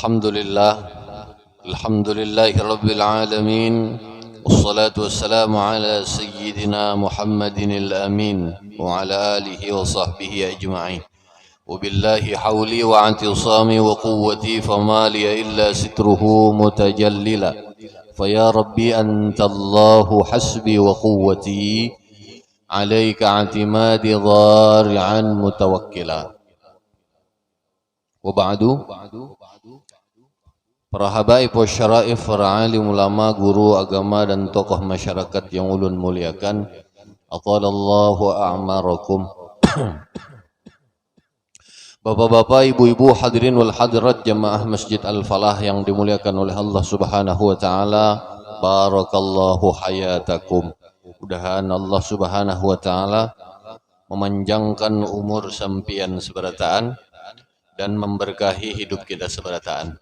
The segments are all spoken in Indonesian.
Alhamdulillah, alhamdulillahi rabbil alamin. Wassalatu wassalamu ala sayyidina Muhammadin al-amin wa ala alihi wa sahbihi ajma'in. Wabillahi hawli wa antisami wa quwwati fama liya illa sitruhu mutajallila. Faya Rabbi anta Allahu hasbi wa quwwati alaika atimadi dhari'an mutawakkila. Wa ba'du. Para habaib wa syara'if, para alim ulama, guru agama dan tokoh masyarakat yang ulun muliakan, atalallahu a'marakum. Bapak-bapak, ibu-ibu, hadirin wal hadirat jamaah Masjid Al-Falah yang dimuliakan oleh Allah Subhanahu wa taala, barakallahu hayatakum. Mudah-mudahan Allah Subhanahu wa taala memanjangkan umur sampian seberataan dan memberkahi hidup kita seberataan.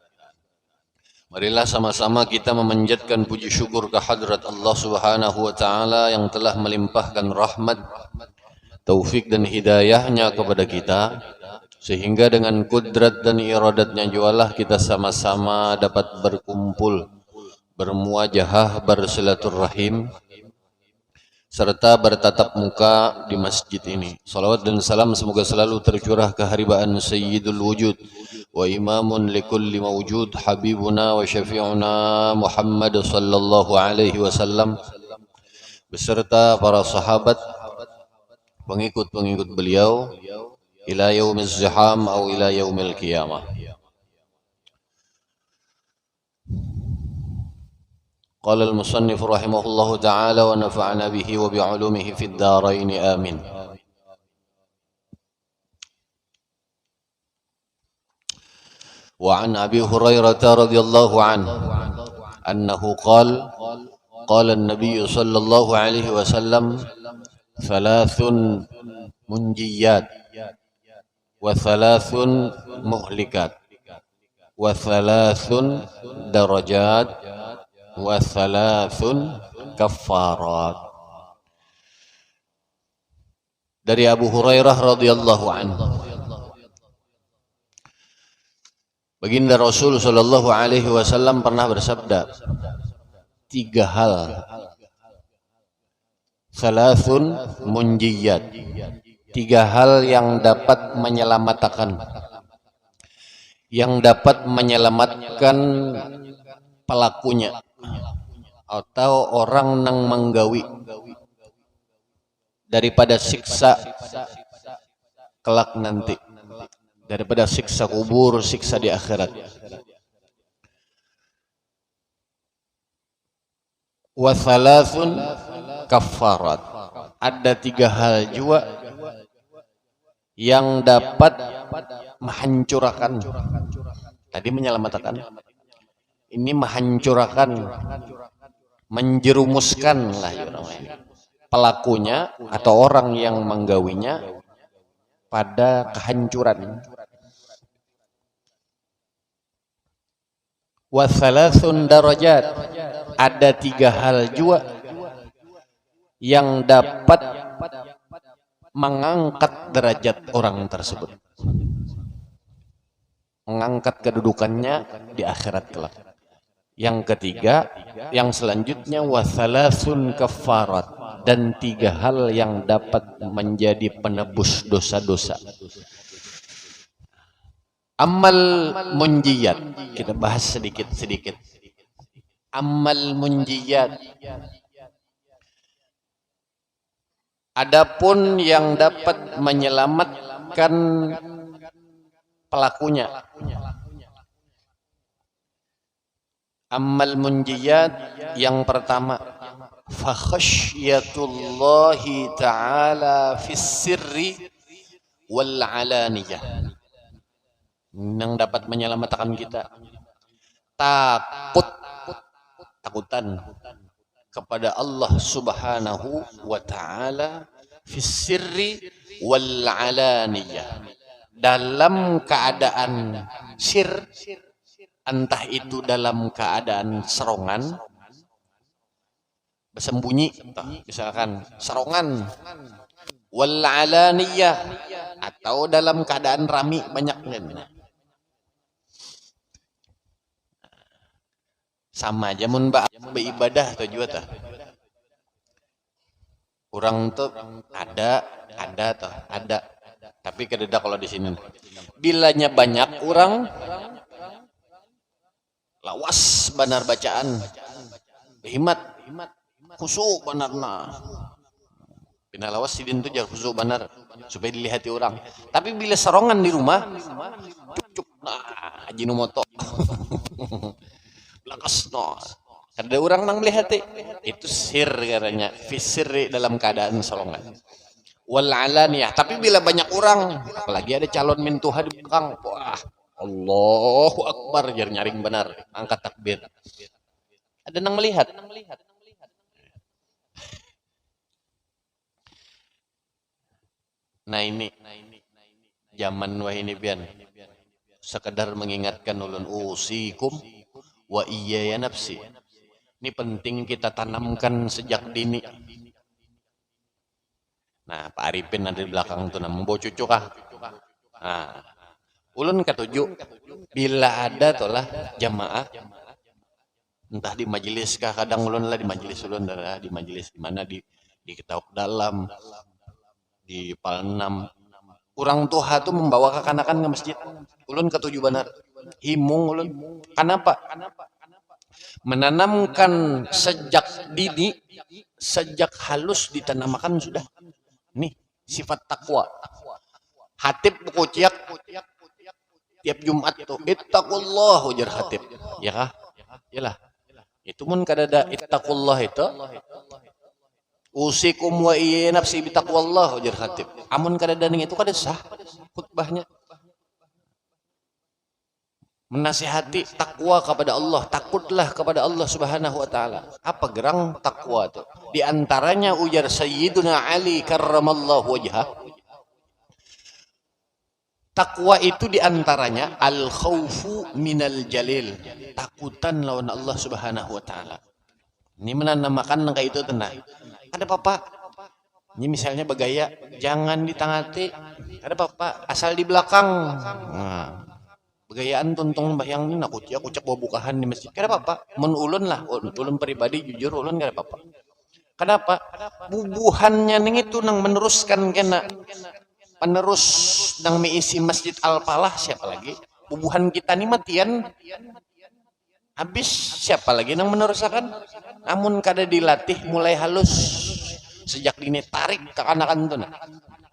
Marilah sama-sama kita memanjatkan puji syukur kehadrat Allah Subhanahu wa taala yang telah melimpahkan rahmat, taufik dan hidayahnya kepada kita, sehingga dengan kudrat dan iradatnya jualah kita sama-sama dapat berkumpul, bermuajahah, bersilaturrahim, serta bertatap muka di masjid ini. Salawat dan salam semoga selalu tercurah ke haribaan Sayyidul Wujud wa imamun likulli mawjud, habibuna wa syafi'una Muhammad sallallahu alaihi wasallam, beserta para sahabat, pengikut-pengikut beliau ila yaumiz ziham atau ila yaumil qiyamah. Qala al-musannif rahimahullahu ta'ala wa nafa'ana bihi wa bi'ulumihi fid dharain amin. Wa an Abi Hurairah radhiyallahu anhu annahu qala qala an-nabiy sallallahu alaihi wasallam thalathun munjiyat wa thalathun muhlikat wa thalathun darajat wa thalathun kaffarat. Dari Abu Hurairah radhiyallahu anhu, Baginda Rasul sallallahu alaihi wasallam pernah bersabda, tiga hal, thalathun munjiyat, tiga hal yang dapat menyelamatkan, pelakunya atau orang nang menggawi daripada siksa kelak nanti, daripada siksa kubur, siksa di akhirat. Wa thalathun kaffarat, ada tiga hal juga yang dapat menghancurkan, tadi menyelamatkan, ini menghancurkan, menjerumuskan lah pelakunya atau orang yang menggawinya pada kehancuran. Wa thalathun darajat, ada tiga hal juga yang dapat mengangkat derajat orang tersebut, mengangkat kedudukannya di akhirat kelak. Yang ketiga, yang selanjutnya wa thalathun kaffarat, dan tiga hal yang dapat menjadi penebus dosa-dosa. Amal munjiyat, kita bahas sedikit-sedikit. Amal munjiyat, adapun yang dapat menyelamatkan pelakunya. Amal munjiyat yang pertama, fa khasyatullahi ta'ala fis sirri wal alaniyah, yang dapat menyelamatkan kita takutan kepada Allah Subhanahu wa ta'ala fis sirri wal alaniyah, dalam keadaan sir, entah itu dalam keadaan serongan, bersembunyi, misalkan serongan, wal alaniyah, atau dalam keadaan rami banyak. sama aja mun beribadah tuh juga tah. Orang tuh ada. Tapi kededa kalau di sini. Bilanya banyak orang lawas benar bacaan. Himat khusuk benarna. Pina lawas sidin tuh jar khusuk benar supaya dilihati orang. Tapi bila serongan di rumah cuk nah haji nu moto. Lakas no. Ada orang nang melihat itu sir katanya, fisir dalam keadaan solongan. Wal alaniyah, tapi bila banyak orang, apalagi ada calon mintuha di belakang, wah, Allahu Akbar jar nyaring benar, angkat takbir. Ada nang melihat. Nah ini zaman wah ini pian. Sekedar mengingatkan ulun usikum wa iya ya nafsi. Ini penting kita tanamkan sejak dini. Nah, Pak Arifin ada di belakang tuh namanya cucu kah? Nah, ulun ketujuh bila ada tolah jamaah entah di majelis kah, kadang ulun lah di majelis ulun lah di majelis di mana di Ketauk Dalam di Palnam. Orang tua tuh membawa kekanakan ke masjid. Ulun ketujuh benar. Himung ulun. Kenapa? Menanamkan sejak dini, sejak halus ditanamkan sudah. Nih sifat takwa. Hatib buku ciak tiap Jumat tuh ittaqullah ujar hatib. Ya kah? Yalah. Itu mun kadada ittaqullah itu usikum wa iya nafsi bitaqwallah ujar hatib. Amun kadada ning itu kada sah khutbahnya. Menasihati takwa kepada Allah, takutlah kepada Allah Subhanahu wa taala. Apa gerang takwa itu? Di antaranya ujar Sayyiduna Ali karramallahu wajhah. Takwa itu di antaranya al khaufu minal jalil, takutan lawan Allah Subhanahu wa taala. Ini menanamakan kayak itu tenang. Ada apa? Ini misalnya bergaya, jangan ditangati. Ada apa? Asal di belakang. Nah, begayaan tuntung bayang ini aku cek bawa bukahan di masjid. Kenapa Pak? Men ulun lah, ulun pribadi jujur ulun kenapa Pak? Kenapa? Bubuhannya ning itu nang meneruskan kena penerus nang meisi Masjid Al-Falah siapa lagi? Bubuhan kita nih matian habis siapa lagi nang meneruskan? Namun kada dilatih mulai halus sejak dini tarik ke kanakan tuh nah.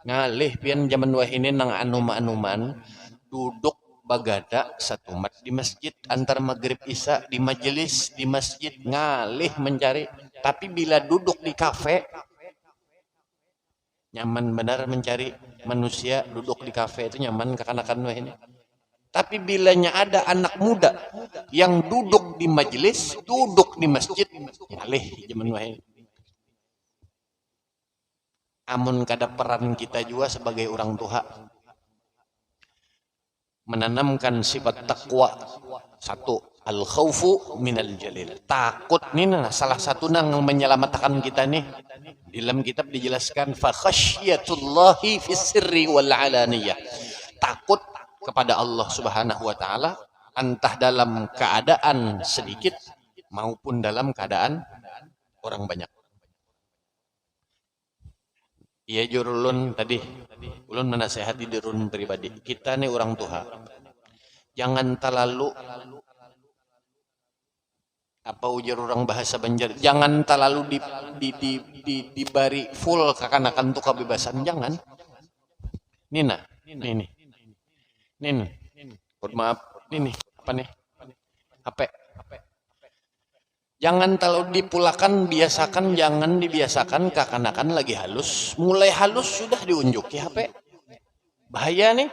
Ngalih pian zaman wah ini nang anuman duduk bagada satu mat di masjid antar maghrib isya di majelis di masjid ngalih mencari, tapi bila duduk di kafe nyaman benar mencari manusia duduk di kafe itu nyaman kekanakan wah ini. Tapi bilanya ada anak muda yang duduk di majelis duduk di masjid ngalih zaman wah ini. Amun kada peran kita juga sebagai orang tua menanamkan sifat takwa. Satu, al khaufu minal jalil, takut nih nah, salah satu nang menyelamatkan kita nih. Dalam kitab dijelaskan fa khasyatullahi fis sirri wal alaniyah, takut kepada Allah Subhanahu wa taala entah dalam keadaan sedikit maupun dalam keadaan orang banyak. Iya jur ulun tadi, ulun menasehati di ulun pribadi. Kita nih orang tua, jangan terlalu apa ujar orang bahasa Banjar, jangan terlalu dibari full kekanakan tuh kebebasan, jangan. Nina, ini, maaf, ini apa nih? HP. Jangan terlalu dipulakan, biasakan, jangan dibiasakan kekanakan lagi halus. Mulai halus sudah diunjuk ya HP. Bahaya nih.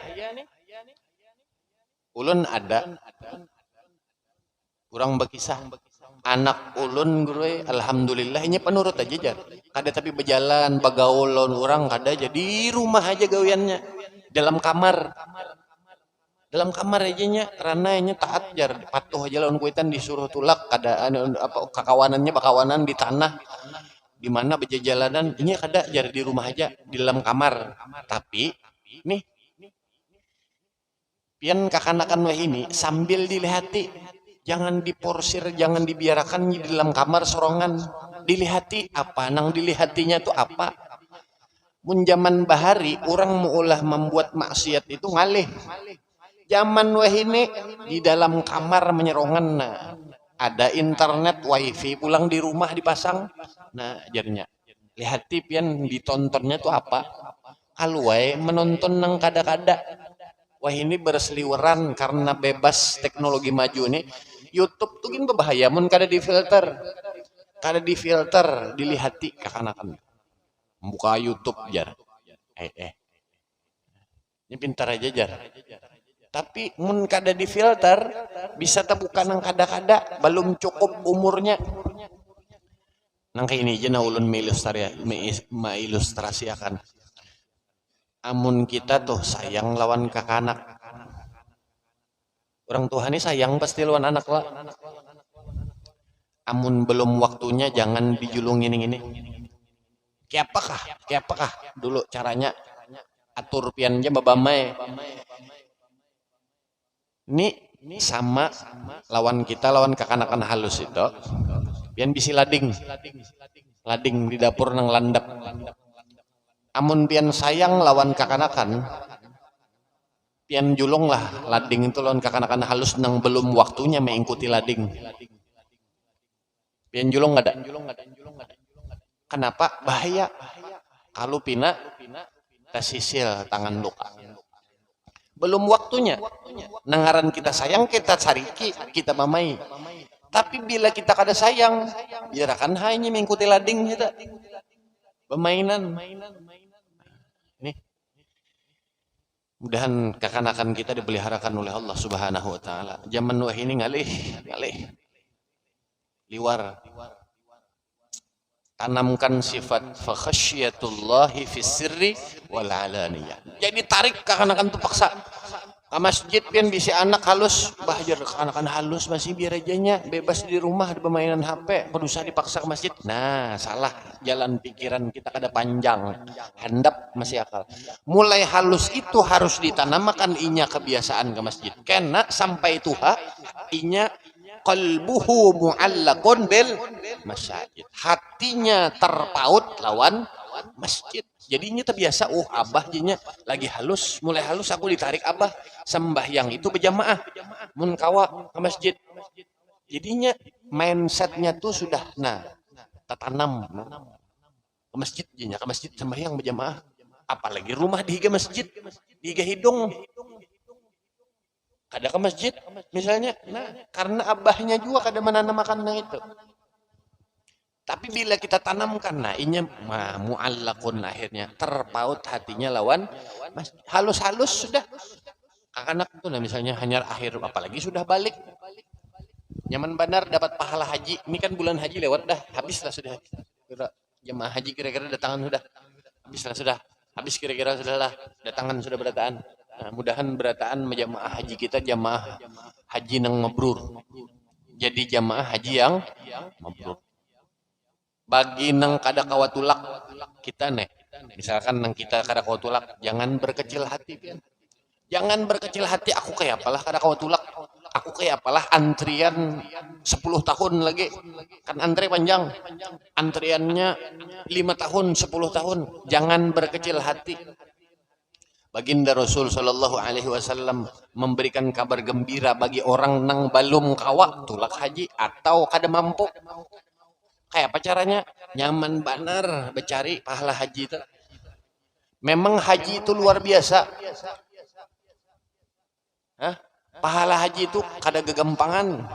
Ulun ada kurang berkisah. Anak ulun gue, alhamdulillah ini penurut aja jar. Kada tapi berjalan, bagaul lawan orang kada jadi rumah aja gawiannya. Dalam kamar. Dalam kamar aja nya karena nya taat jar patuh aja lawan kuitan disuruh tulak kada apa kakawanannya bakawanan di tanah di mana berjalanan ini kada jar di rumah aja di dalam kamar. Tapi nih pian kakanakan wah ini sambil dilihati Jangan diporsir, jangan dibiarkan di dalam kamar sorongan. Dilihati apa? Nang dilihatinya tuh apa? Mun zaman bahari, orang maulah membuat maksiat itu ngalih. Zaman wahine di dalam kamar menyerongan. Nah, ada internet, wifi, pulang di rumah dipasang. Nah, jadinya lihat pian ditontonnya tuh apa? Kalau menonton nang kada-kada. Wah ini berseliweran karena bebas teknologi maju nih. YouTube tuh gini berbahaya, mun kada difilter, dilihati kakanakan. Buka YouTube jar, ini pintar aja jar. Tapi mun kada difilter, bisa terbuka nang kada-kada, belum cukup umurnya. Nang kayak ini aja na ulun mailustrasiakan. Amun kita tuh sayang lawan kakanak. Orang tua ini sayang pasti lawan anak lah. Amun belum waktunya jangan dijulungin ini. Kayak apakah dulu caranya atur piannya babamai. Ini sama lawan kita lawan kakanakan halus itu. Pian bisi lading di dapur nang landap. Amun pian sayang lawan kakanakan, pian julung lah lading itu lawan kakanakan halus nang belum waktunya mengikuti lading. Pian julung nggak ada. Kenapa? Bahaya. Kalau pina sisil tangan luka. Belum waktunya. Nangaran kita sayang kita cariki, kita mamai. Tapi bila kita kada sayang, biarkan hanya mengikuti lading kita. Permainan. Nih. Mudahan kekanakan kita dipeliharakan oleh Allah Subhanahu wa taala. Zaman wah ini ngalih. Liwar. Tanamkan sifat fakhasyatullahi fis sirri wal alaniyah. Jadi tarik kekanakan tuh paksa. Ke masjid pian bisi anak halus, bahajar kekanakan halus masih biar ajanya bebas di rumah di permainan HP, berusaha dipaksa ke masjid. Nah, salah jalan pikiran kita kada panjang. Handap masih akal. Mulai halus itu harus ditanamkan inya kebiasaan ke masjid. Karena sampai tuha inya qalbuhu mu'allaqun bil masjid. Hatinya terpaut lawan masjid. Jadinya terbiasa, abah jadinya lagi halus, mulai halus aku ditarik abah sembahyang itu berjamaah. Mun kawa ke masjid. Jadinya mindsetnya tuh sudah tertanam ke masjid jadinya, ke masjid sembahyang berjamaah. Apalagi rumah dihiga masjid, dihiga hidung. Kada ke masjid misalnya, karena abahnya juga kada menanamkan itu. Tapi bila kita tanamkan, inya mu'allakun akhirnya terpaut hatinya lawan halus-halus sudah. Anak itu misalnya hanya akhir apalagi sudah balik. Nyaman benar dapat pahala haji. Ini kan bulan haji lewat dah, habislah sudah. Jemaah haji kira-kira datangan sudah. Habislah sudah. Habis kira-kira sudahlah datangan sudah berataan. Nah, mudahan berataan jemaah haji kita jemaah haji nang mabrur. Jadi jemaah haji yang mabrur. Bagi nang kada kawatulak kita misalkan nang kita kada kawatulak, jangan berkecil hati pian. Jangan berkecil hati, aku kayak apalah kada kawatulak, aku kayak apalah antrian 10 tahun lagi, kan antri panjang, antriannya 5 tahun 10 tahun. Jangan berkecil hati. Baginda Rasul Shallallahu Alaihi Wasallam memberikan kabar gembira bagi orang nang belum kawa tulak haji atau kada mampu. Kayak apa caranya? Nyaman benar bercari pahala haji itu. Memang haji itu luar biasa. Pahala haji itu kada gegampangan.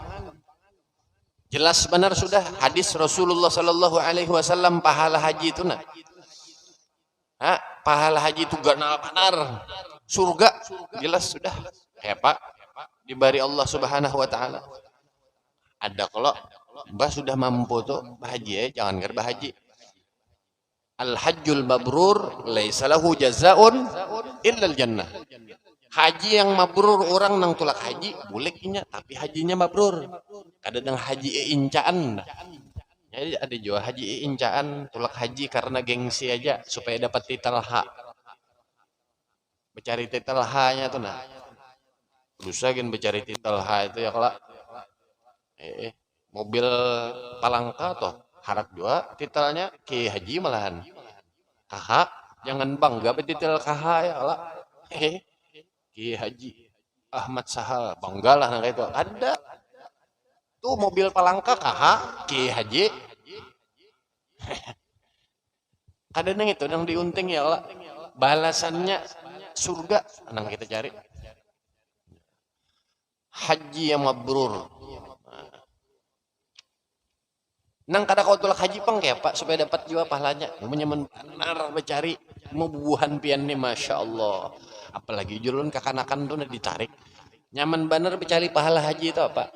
Jelas benar sudah hadis Rasulullah Sallallahu Alaihi Wasallam pahala haji itu pahala haji itu ganal benar. Surga jelas sudah. Kayak apa? Diberi Allah Subhanahu Wa Taala. Ada kalau Mbah sudah mampu tuh bahagia, jangan ker bahagia. Al-hajjul mabrur laisa lahu jazaun illal jannah. Haji yang mabrur orang nang tulak haji boleh inya, tapi hajinya mabrur. Kadang haji incaan. Jadi ada juga haji incaan tulak haji karena gengsi aja supaya dapat titel H. Mencari titel H-nya tuh Berusaha kan mencari titel H itu ya kalau Mobil Palangka toh harap juga titelnya Ki Haji malahan. Kakak, jangan bangga betitel kakak ya lah. Ki Haji Ahmad Sahal, banggalah nang itu. Ada tuh mobil Palangka kakak Ki Haji. Ada nang itu nang diunting ya Allah. Balasannya surga nang kita cari. Haji yang mabrur. Nang kada kau tolak haji pang ya Pak supaya dapat jiwa pahalanya. Menyemen benar mencari mau bubuhan pian nih Masya Allah. Apalagi julun kakanakan tuh ditarik. Nyaman benar mencari pahala haji itu apa?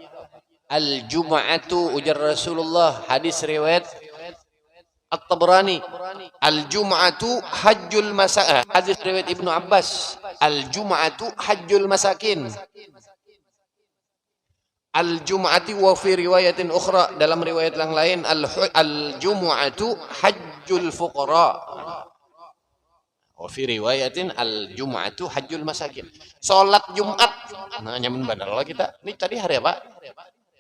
Al-Jum'atu ujar Rasulullah hadis riwayat At-Tabrani. Al-Jum'atu hajjul masakin. Hadis riwayat Ibnu Abbas. Al-Jum'atu hajjul masakin. Al-Jum'ati wa fi riwayatin ukhra, dalam riwayat yang lain al-Jum'atu hajjul fuqara. Wa fi riwayatin al-Jum'atu hajjul masakin. Salat Jumat. Nah, nyaman benar lah kita. Ini tadi hari apa?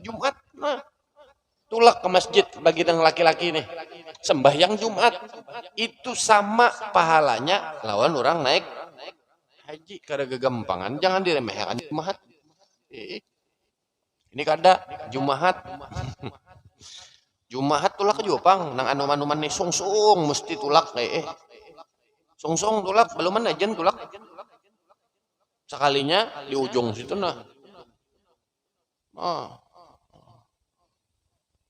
Jumat. Nah, tulak ke masjid bagi yang laki-laki nih. Sembahyang Jumat itu sama pahalanya lawan orang naik haji. Kada gegampangan, jangan diremehkan Jumat. Ini kada Jumahat. Jumahat tulak ke Jepang nang anuman-anuman nih sungsung mesti tulak sungsung tulak belum ajan tulak. Sekalinya di ujung situ nah.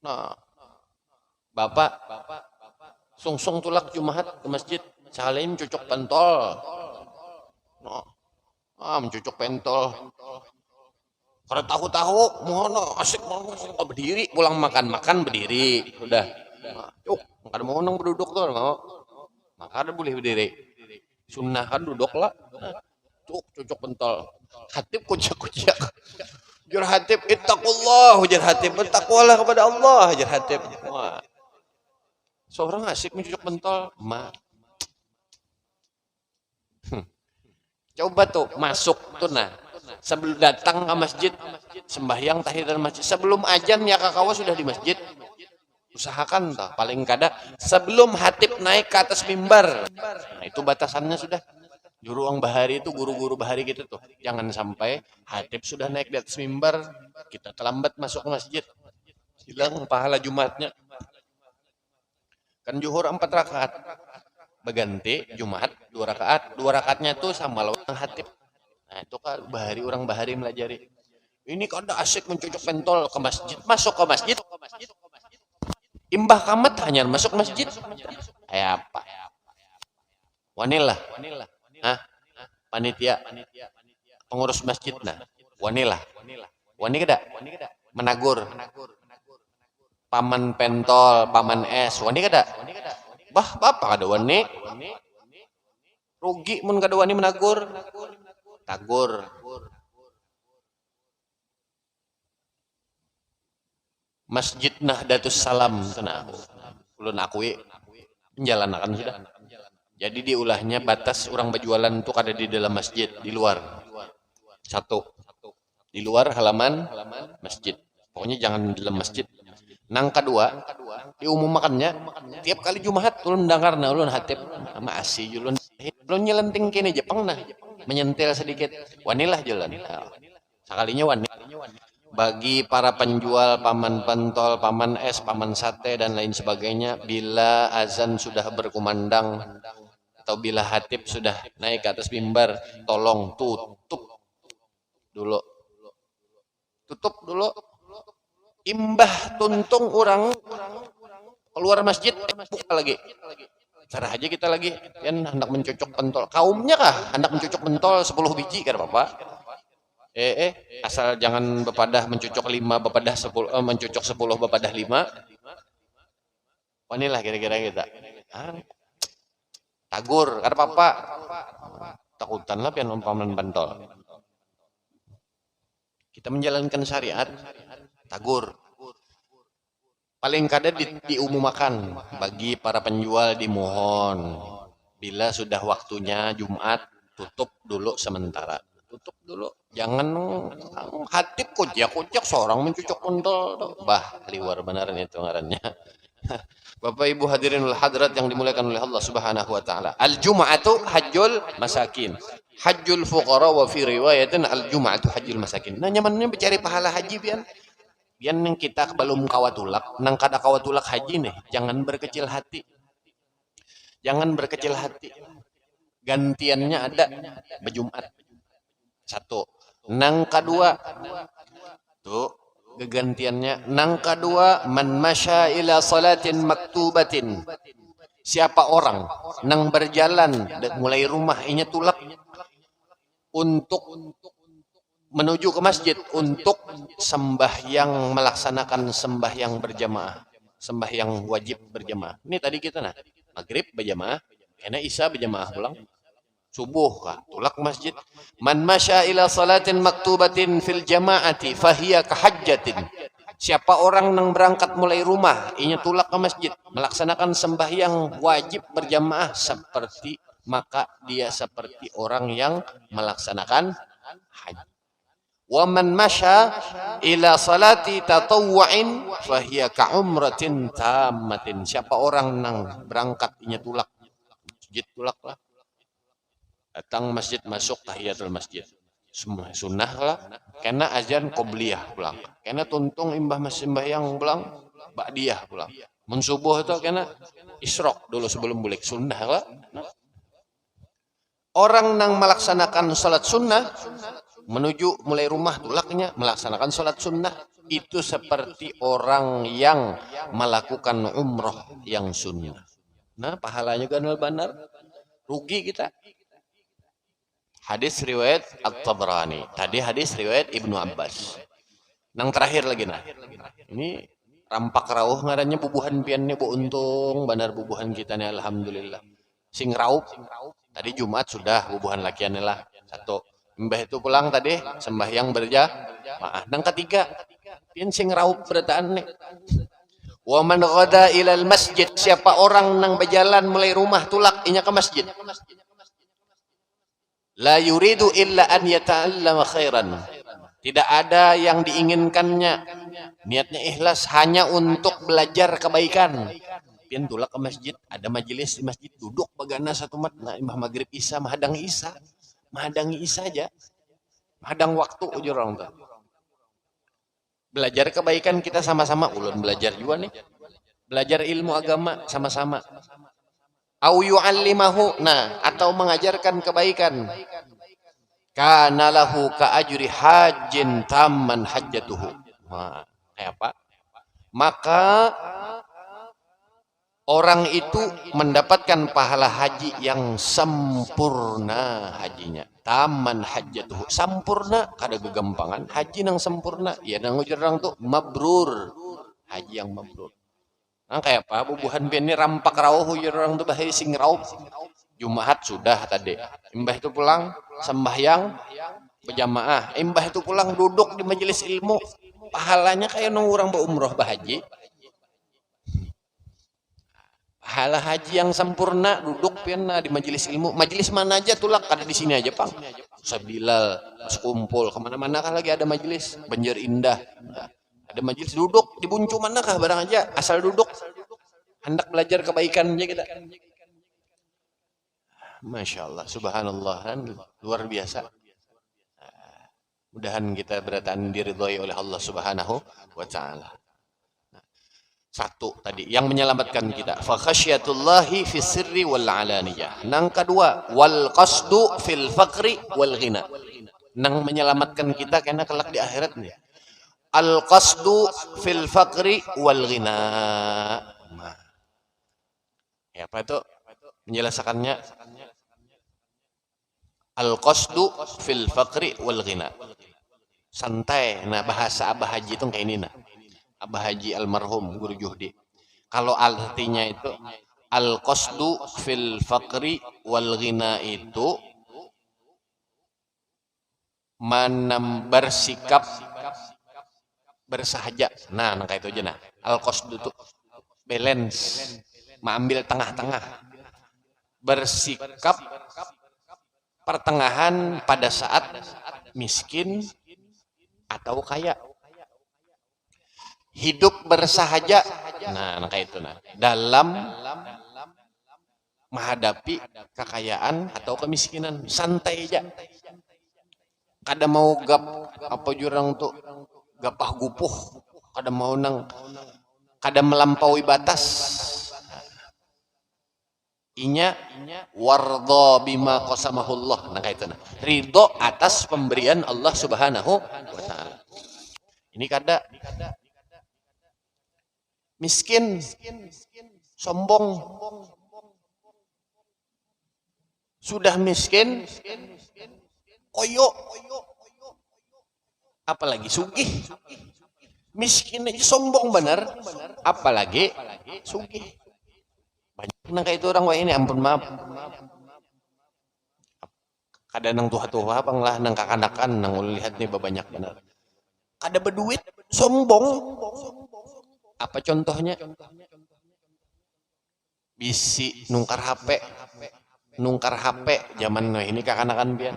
Nah. Bapak sungsung tulak Jumahat ke masjid sekalinya mencucuk pentol. Nah. Mencucuk pentol. Kalau tahu-tahu, mohon asik berdiri, pulang makan berdiri, udah. Yuk, kada mau nang berduduk tuh, mau. Maka ada boleh berdiri. Sunnah kan duduk lah. Cucuk pentol. Hatib kucak-kucak. Ujar hatib, ittaqullah, ujar hatib, bertakwalah kepada Allah, ujar hatib. Wah. Seorang asik mencucuk pentol, Coba tuh masuk tuh nah. Sebelum datang ke masjid, sembahyang tahiyat masjid. Sebelum ajan ya kakawa sudah di masjid. Usahakan toh, paling kada sebelum hatib naik ke atas mimbar. Nah, itu batasannya sudah. Juru ang bahari itu guru-guru bahari kita tuh. Jangan sampai hatib sudah naik di atas mimbar, kita terlambat masuk ke masjid. Hilang pahala Jumatnya. Kan zuhur 4 rakaat. Berganti Jumat 2 rakaat. 2 rakaatnya tuh sama lawan hatib. Nah, itu kan orang bahari melajari. Ini kada asik mencucuk pentol ke masjid. Masuk ke masjid. Imbah kamat hanya masuk masjid. Kayak apa? Wanilah. Panitia. Pengurus masjid nah. Wanilah. Wani kada? Menagur. Paman pentol, paman es. Wani kada? Bah, bapak kada wani. Rugi mun kada wani menagur. Tagur. Masjid Nahdlatus Salam kena ulun akui menjalanakan sudah. Jadi diulahnya batas orang berjualan itu ada di dalam masjid, di luar. Satu. Di luar halaman masjid. Pokoknya jangan di dalam masjid. Nang kedua, diumumkannya tiap kali Jumat ulun dengarna ulun hatib sama asi ulun nyelenting kene Jepang nah. Menyentil sedikit, wanilah jalan. Sekalinya wani. Bagi para penjual paman pentol, paman es, paman sate dan lain sebagainya, bila azan sudah berkumandang atau bila hatib sudah naik ke atas mimbar, tolong tutup dulu. Tutup dulu. Imbah tuntung orang keluar masjid, buka lagi. Cara aja kita lagi kan hendak mencucuk pentol. Kaumnya kah hendak mencucuk pentol 10 biji kan Bapak? Asal jangan bepadah mencucuk 5 bepadah 10 mencucuk 10 bepadah 5. Wanilah kira-kira kita. Tagur kada apa-apa. Takutan lah pian umpaman pentol. Kita menjalankan syariat tagur. Paling kada diumumkan bagi para penjual dimohon bila sudah waktunya Jumat tutup dulu sementara. tutup dulu. Jangan hati kojak seorang mencucuk kontol. Bah, liwar benaran itu ngarannya. Bapak Ibu hadirin wal hadrat yang dimuliakan oleh Allah Subhanahu wa taala. Al-jum'atu hajjul masakin. Hajjul fuqara wa fi riwayatin al-jum'atu hajjul masakin. Nah, nyamannya mencari pahala haji pian. Pian yang kita belum kawatulak, nang kada kawatulak haji nih, jangan berkecil hati. Jangan berkecil hati. Gantiannya ada berjumat. Satu. Nang kedua tuh kegantiannya. Nang kedua, man masya ila salatin maktubatin. Siapa orang nang berjalan mulai rumah inya tulak untuk menuju ke masjid untuk sembahyang, melaksanakan sembahyang berjamaah, sembahyang wajib berjamaah. Ini tadi kita maghrib berjamaah, kena isya berjamaah pulang. Subuh kah tulak masjid. Man masya ila salatin maktubatin fil jamaati fahiya kahajjatin. Siapa orang yang berangkat mulai rumah inya tulak ke masjid melaksanakan sembahyang wajib berjamaah seperti, maka dia seperti orang yang melaksanakan haji. Wa man masya ila salati tatawwu'in fahiya ka'umratin tammatin. Siapa orang yang berangkat inya tulak masjid tulak lah. Datang masjid masuk tahiyatul masjid. Semua sunnah lah. Kena azan qobliyah pulang. Kena tuntung imbah sembahyang pulang. Ba'diyah pulang. Mensubuh itu kena isyraq dulu sebelum bulik. Sunnah lah. Orang yang melaksanakan salat sunnah menuju mulai rumah tulaknya melaksanakan salat sunnah itu seperti orang yang melakukan umroh yang sunnah. Nah, pahalanya ganal benar. Rugi kita. Hadis riwayat At-Tabrani. Tadi hadis riwayat Ibnu Abbas. Nang terakhir lagi Ini rampak rawuh ngarannya bubuhan piannya bu untung benar bubuhan kita nih alhamdulillah. Sing raup. Tadi Jumat sudah bubuhan lakiannya lah. Satu. Mbah itu pulang tadi sembahyang berjamaah. Nang ketiga pian sing raup berataan nih. Wa man ghada ilal masjid. Siapa orang nang berjalan mulai rumah tulak inya ke masjid. La yuridu illa an yata'allama khairan. Tidak ada yang diinginkannya. Niatnya ikhlas hanya untuk belajar kebaikan. Pian tulak ke masjid, ada majelis di masjid, duduk pagana satu mat, nah imah maghrib isya, mahadangi isya aja. Mahadang waktu ujur orang tuh. Belajar kebaikan kita sama-sama, ulun belajar juga nih. Belajar ilmu agama sama-sama. Au yu'allimahu, atau mengajarkan kebaikan. Kana lahu ka ajri hajjin tamman hajjatuhu. Nah, kayak apa? Maka orang itu mendapatkan pahala haji yang sempurna hajinya. Tamman hajjatuhu. Sampurna, kada gegampangan. Haji nang sempurna. Ya nang ujar orang tuh mabrur. Haji yang mabrur. Nah, kayak apa? Bubuhan ini rampak rawuh orang tuh bahaya sing rauh. Jumat sudah tadi. Imbah itu pulang sembahyang berjamaah. Imbah itu pulang duduk di majelis ilmu. Pahalanya kayak nang orang berumroh bahaji. Pahala haji yang sempurna duduk pian di majelis ilmu. Majelis mana aja tulak ada di sini aja, Pang. Sabilal, sekumpul kemana-mana kan lagi ada majelis. Banjar Indah. Ada majelis duduk di buncu manakah barang aja asal duduk hendak belajar kebaikan aja kita. Masya Allah, subhanallah, luar biasa. Mudahan kita berataan diridhoi oleh Allah Subhanahu wa taala. Satu tadi yang menyelamatkan kita, fa khasyatullahi fi sirri wal alaniyah. Nang kedua, wal qasdu fil faqri wal ghina. Nang menyelamatkan kita karena kelak di akhirat nih. Al qasdu fil faqri wal ghina. Nah. Ya, apa itu menjelaskannya? Al qasdu fil faqri wal ghina. Santai. Nah, bahasa Abah Haji itu kayak ini Abah Haji almarhum Guru Juhdi. Kalau artinya itu al qasdu fil faqri wal ghina itu bersikap bersahaja. Nah, kayak itu aja Al qasdu itu balance, mengambil tengah-tengah. Bersikap pertengahan pada saat miskin atau kaya. Hidup bersahaja, nah kayak itu nah, dalam menghadapi kekayaan atau kemiskinan, santai aja. Kada mau gap apa jurang tuh gapah gupuh, kada mau nang kada melampaui batas. Inya wardo bima qasamahullah, nah kayak itu nah, ridho atas pemberian Allah Subhanahu wa taala. Ini kada miskin, sombong. Sudah miskin, koyo. Apalagi sugih. Miskin aja sombong bener. Apalagi sugih. Banyak nang kayak itu orang, wah ini ampun maaf. Kada nang tuha-tuha pang lah, nang kakanakan, nang lihat nih banyak bener. Kada berduit, sombong. Apa contohnya? Bisi nungkar HP zaman ini kakanakan pian.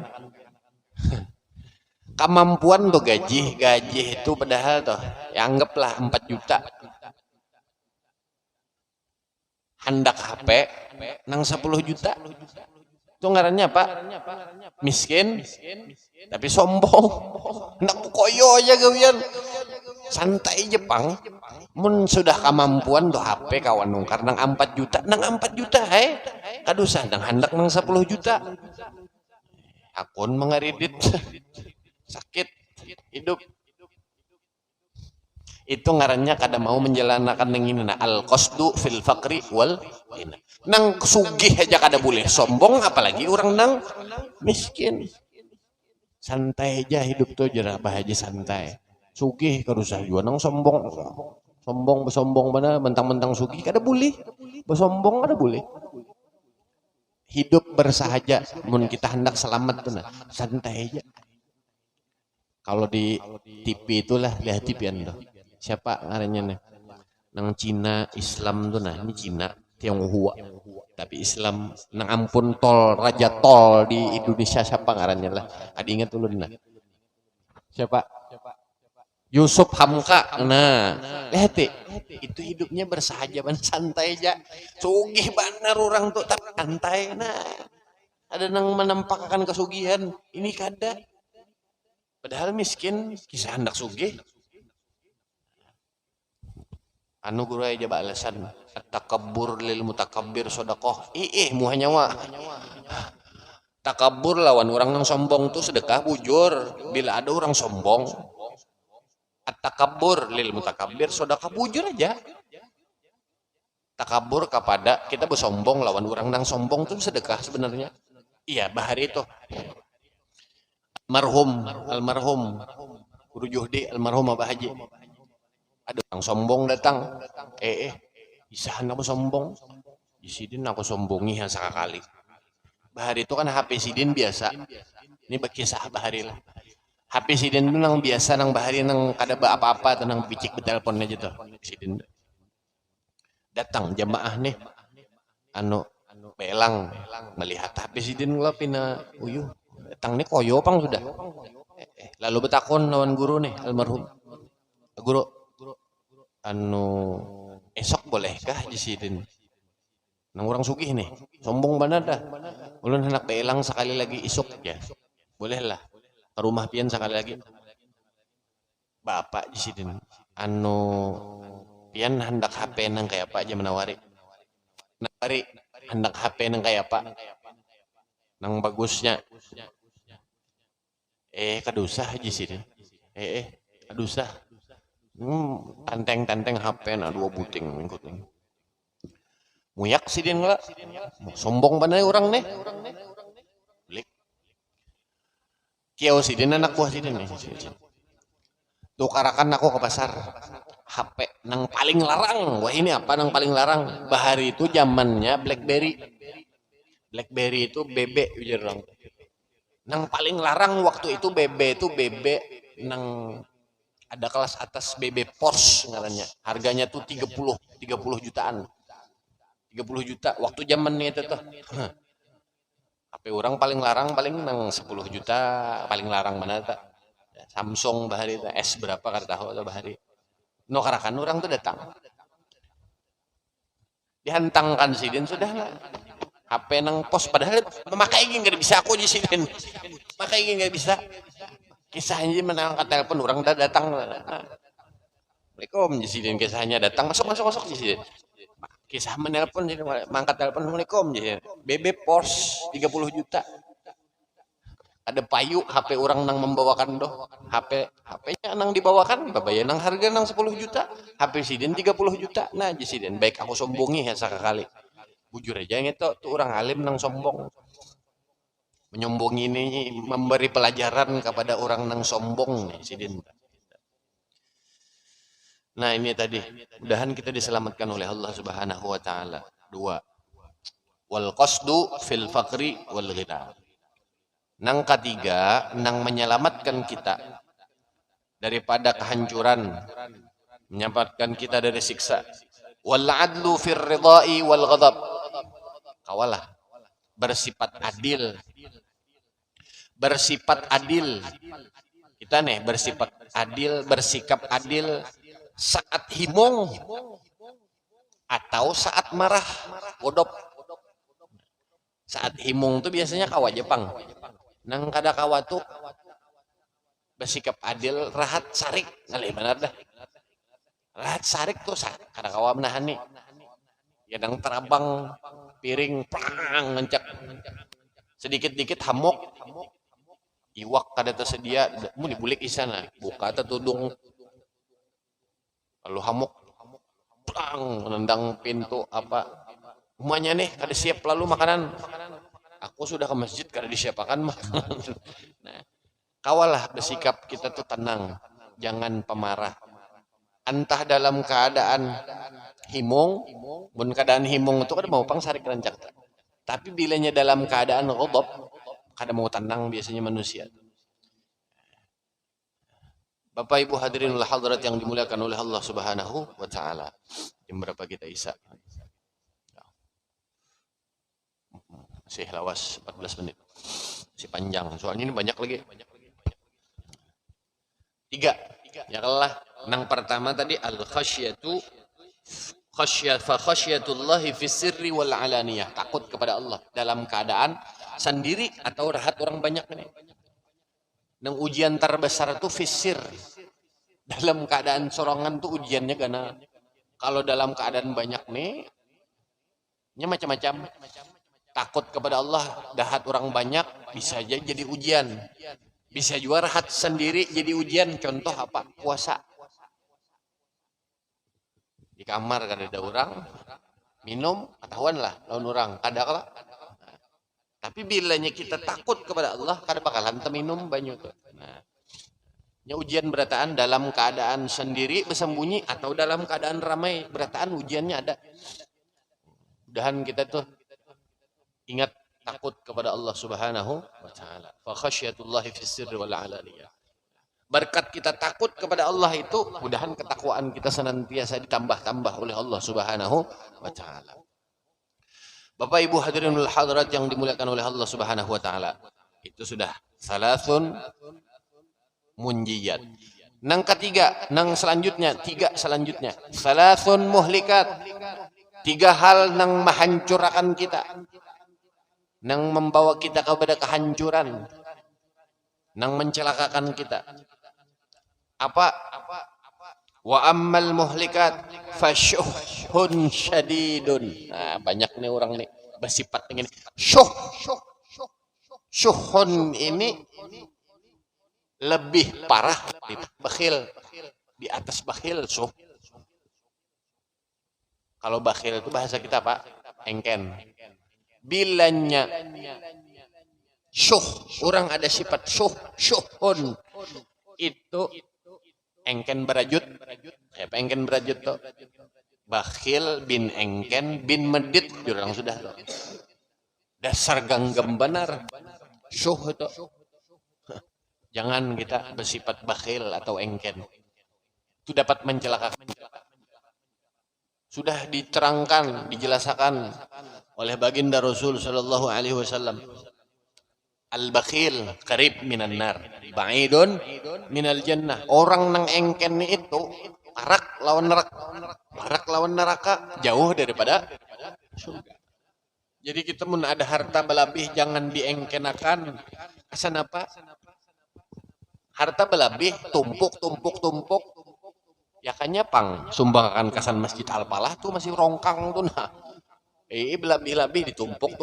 Kemampuan tuh gaji itu padahal tuh ya anggaplah 4 juta. Hendak HP nang 10 juta. Itu ngarannya apa? Miskin tapi sombong. Hendak koyo aja gawian. Santai Jepang. Mun sudah kemampuan tuh HP kawan nungkar nang 4 juta, kadusa nang hendak nang 10 juta. Akun mengeridit sakit hidup. Itu ngarannya kada mau menjalankan yang ini nah, al qasdu fil faqri wal ghina. Nang sugih aja kada boleh sombong, apalagi orang nang miskin. Santai aja hidup tuh, jerah bahagia santai. Sugih kadusa jua nang sombong mana mentang-mentang sugih kada boleh. Bersombong kada boleh. Hidup bersahaja, mun kita hendak selamat tuh nah, santai aja. Kalau di TV itulah lihat TV-an tuh. Siapa ngarannya nih? Nang Cina Islam tuh nah, ini Cina Tionghoa. Tapi Islam nang ampun tol, raja tol di Indonesia siapa ngarannya lah. Ada ingat dulu nah. Siapa? Yusuf Hamka. Nah, lihat itu hidupnya bersahaja, santai aja. Sugih benar orang tuh tapi santai. Nah, ada nang menampakkan kesugihan. Ini kada. Padahal miskin, kisah hendak sugih. Anu guru aja balasan. At-takabbur lil mutakabbir sodakoh. Muha nyawa. Takabur lawan orang yang sombong tuh sedekah bujur. Bila ada orang sombong, at-takabbur lil mutakabbir sodakoh, bujur aja. Takabur kepada kita bersombong lawan orang yang sombong tuh sedekah sebenarnya. Iya, bahari itu. Almarhum Guru Juhdi, almarhum Abah Haji. Ada orang sombong datang. Isahan aku sombong. Di sidin aku sombongi yang sekali. Bahari itu kan HP sidin biasa. Ini bakisah bahari lah. HP sidin itu nang biasa, nang bahari nang kada apa-apa atau nang picik betelpon aja tuh. Sidin datang jamaah nih. Anu belang melihat HP sidin ngelapina uyuh. Datang nih koyo pang sudah. Lalu betakon lawan guru nih almarhum. Guru, anu esok bolehkah di sidin? Nang orang sugih nih, sombong benar dah. Ulun hendak belang sekali lagi isuk ya. Bolehlah. Ke rumah pian sekali lagi. Bapak di sidin. Anu pian hendak HP nang kayak apa aja menawari. Nawari hendak HP nang kayak apa? Nang bagusnya. Kadusah aja sih. Kadusah. Tanteng HP na 2 buting ngikutin. Muyak sih dia nggak. Sombong banget orang nih. Blik. Kiau sih dia anak buah sih dia nih. Tukarakan aku ke pasar. HP nang paling larang. Wah ini apa nang paling larang? Bahari itu zamannya BlackBerry. BlackBerry itu BB ujar orang. Nang paling larang waktu itu BB nang ada kelas atas BB Porsche ngarannya. Harganya tuh 30 jutaan. 30 juta waktu zamannya itu tuh. HP orang paling larang paling nang 10 juta, paling larang mana tak? Samsung bahari ta S berapa kada tahu atau bahari. No karakan orang tuh datang. Dihantangkan sidin sudah lah. HP nang pos padahal memakai ini nggak bisa aku di sidin. Makai ini nggak bisa. Kisahnya menangkat telepon orang dah datang. Assalamualaikum jadi kisahnya datang masuk di sini. Kisah menelpon jadi mangkat telepon Assalamualaikum jadi. BB pos 30 juta. Ada payu HP orang nang membawakan doh. HP-nya nang dibawakan babaya nang harga nang 10 juta. HP sidin 30 juta. Nah, sidin baik aku sombongi ya sekali. Bujur aja gitu tuh orang alim nang sombong. Menyombongi ini memberi pelajaran kepada orang nang sombong nih sidin. Nah, ini tadi. Mudahan kita diselamatkan oleh Allah Subhanahu wa taala. 2. Wal qasdu fil faqri wal ghina. Nang ketiga, nang menyelamatkan kita daripada kehancuran, menyelamatkan kita dari siksa. Wal adlu fir ridai wal ghadab. Kawalah bersifat adil. Bersifat adil. Kita nih bersifat adil, bersikap adil saat himong atau saat marah, godop. Saat himong tuh biasanya kawa Jepang. Nang kada kawa tuh bersikap adil, rahat sarik, ngalih benar dah. Rahat sarik tuh kada kawa menahan nih. Ya nang terabang piring, plang ngencak. Sedikit-dikit hamok. Iwak kada tersedia, mau dibulik isana, buka tertudung. Lalu hamok, plang menendang pintu apa. Umanya nih kada siap lalu makanan. Aku sudah ke masjid kada disiapakan mah. Nah, kawalah bersikap kita tuh tenang, jangan pemarah. Entah dalam keadaan himong, mun keadaan himong itu kada mau pangsarik rancak. Tapi bilanya dalam keadaan ghadab, kada mau tenang biasanya manusia. Bapak Ibu hadirin wal hadirat yang dimuliakan oleh Allah Subhanahu wa taala. Jam berapa kita Isya? Masih lawas 14 menit. Masih panjang. Soalnya ini banyak lagi. 3. Ya kalah. Nang pertama tadi al-khasyatu khasyatullahi fi sirri wal alaniyah. Takut kepada Allah dalam keadaan sendiri atau rahat orang banyak ini. Nang ujian terbesar itu fisir. Dalam keadaan sorongan tuh ujiannya karena kalau dalam keadaan banyak nih macam-macam. Takut kepada Allah, dahat orang banyak, bisa aja jadi ujian. Bisa juga rahat sendiri jadi ujian. Contoh apa? Puasa. Di kamar kan ada orang, minum, ketahuan lah lawan orang. Kadang-kadang. Tapi bilanya kita takut kepada Allah, kada bakalan minum banyak tuh. Nah, ya ujian berataan dalam keadaan sendiri bersembunyi atau dalam keadaan ramai berataan ujiannya ada. Mudahan kita tuh ingat takut kepada Allah Subhanahu wa taala. Fa khasyatullahi fis sirri wal alaniyah. Berkat kita takut kepada Allah itu, mudahan ketakwaan kita senantiasa ditambah-tambah oleh Allah Subhanahu wa taala. Bapak Ibu hadirin wal hadirat yang dimuliakan oleh Allah Subhanahu wa taala. Itu sudah salasun munjiyat. Nang ketiga, nang selanjutnya, 3 selanjutnya. Salasun muhlikat. 3 hal nang menghancurkan kita. Nang membawa kita kepada kehancuran. Nang mencelakakan kita. Apa? Wa ammal muhlikat fasyuhun syadidun. Nah, banyak nih orang nih bersifat ingin syuhun ini lebih parah di bakhil, di atas bakhil syuh. Kalau bakhil itu bahasa kita Pak, engken. Bilanya syuh, orang ada sifat syuhun itu engken berajut. Siapa engken berajut tuh? Bakhil bin engken bin medit, orang sudah tuh. Dasar ganggam benar. Syuh itu. Jangan kita bersifat bakhil atau engken. Itu dapat mencelakakan. Sudah diterangkan, dijelaskan oleh baginda Rasul sallallahu alaihi wasallam. Al-bakhil qarib minan nar, ba'idun minal jannah. Orang nang engken itu barak lawan neraka, jauh daripada surga. Jadi kita mun ada harta belabih jangan diengkenakan. Asan apa? Harta belabih tumpuk. Ya kan nyapang sumbangkan kasan Masjid Al-Falah tuh masih rongkang tuh nah. Belabih-labih ditumpuk.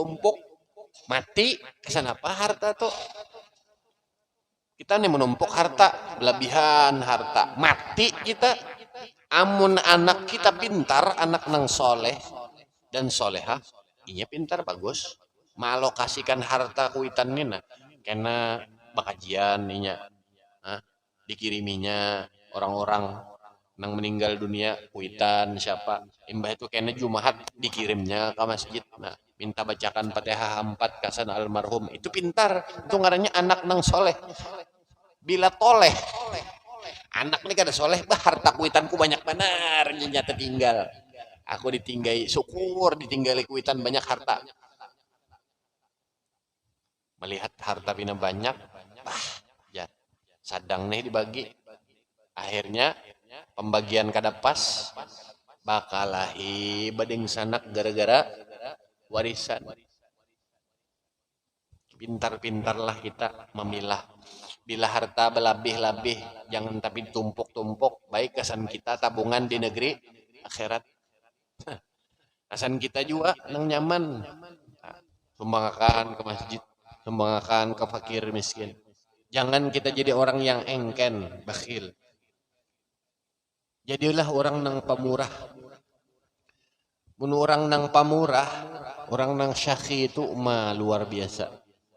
Mati kesan apa harta tuh? Kita nih menumpuk harta, belabihan harta. Mati kita. Amun anak kita pintar, anak nang soleh dan soleha, inya pintar bagus. Malokasikan harta kuitan nina. Karena bakajian inya. Dikiriminya orang-orang nang meninggal dunia kuitan siapa imbah itu kena jumahat dikirimnya ke masjid, nah minta bacakan Fatihah 4 kasan almarhum, itu pintar, itu ngarannya anak nang soleh. Bila toleh anak ini kada soleh, bah harta kuitanku banyak benar nyata tinggal, aku ditinggali syukur ditinggali kuitan banyak harta. Melihat harta bina banyak, bah ya sadang nih dibagi, akhirnya pembagian kada pas, bakalahi bading sanak gara-gara warisan. Pintar-pintarlah kita memilah. Bila harta belabih-labih, jangan tapi tumpuk-tumpuk. Baik kesan kita tabungan di negeri akhirat. Kesan kita juga nang nyaman. Sumbangkan ke masjid, sumbangkan ke fakir miskin. Jangan kita jadi orang yang engken, bakhil. Jadilah orang nang pamurah. Mun orang nang pamurah, orang nang syakhi itu luar biasa.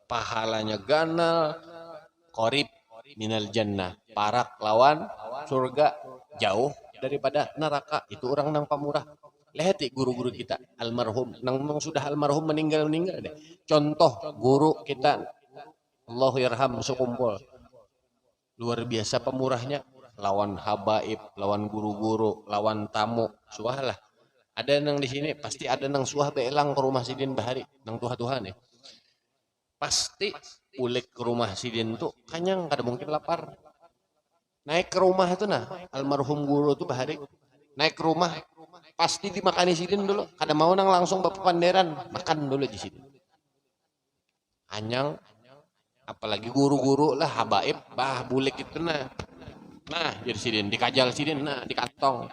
Pahalanya ganal, qarib minal jannah. Parak lawan surga, jauh daripada neraka. Itu orang nang pamurah. Lihat guru-guru kita, almarhum, nang sudah almarhum meninggal deh. Contoh guru kita, Allahu yarham sekumpul. Luar biasa pemurahnya. Lawan habaib, lawan guru-guru, lawan tamu, suah lah. Ada nang di sini, pasti ada nang suah beelang ke rumah Sidin Bahari, nang Tuhan ya. Pasti ulik ke rumah Sidin tuh, kanyang kada mungkin lapar. Naik ke rumah itu nah, almarhum guru tuh Bahari, naik ke rumah, pasti dimakani Sidin dulu. Kada mau nang langsung bapak panderan, makan dulu di sini. Anyang, apalagi guru-guru lah, habaib, bah bulik itu nah. Nah, jadi Sidin dikajal Sidin, nah di kantong.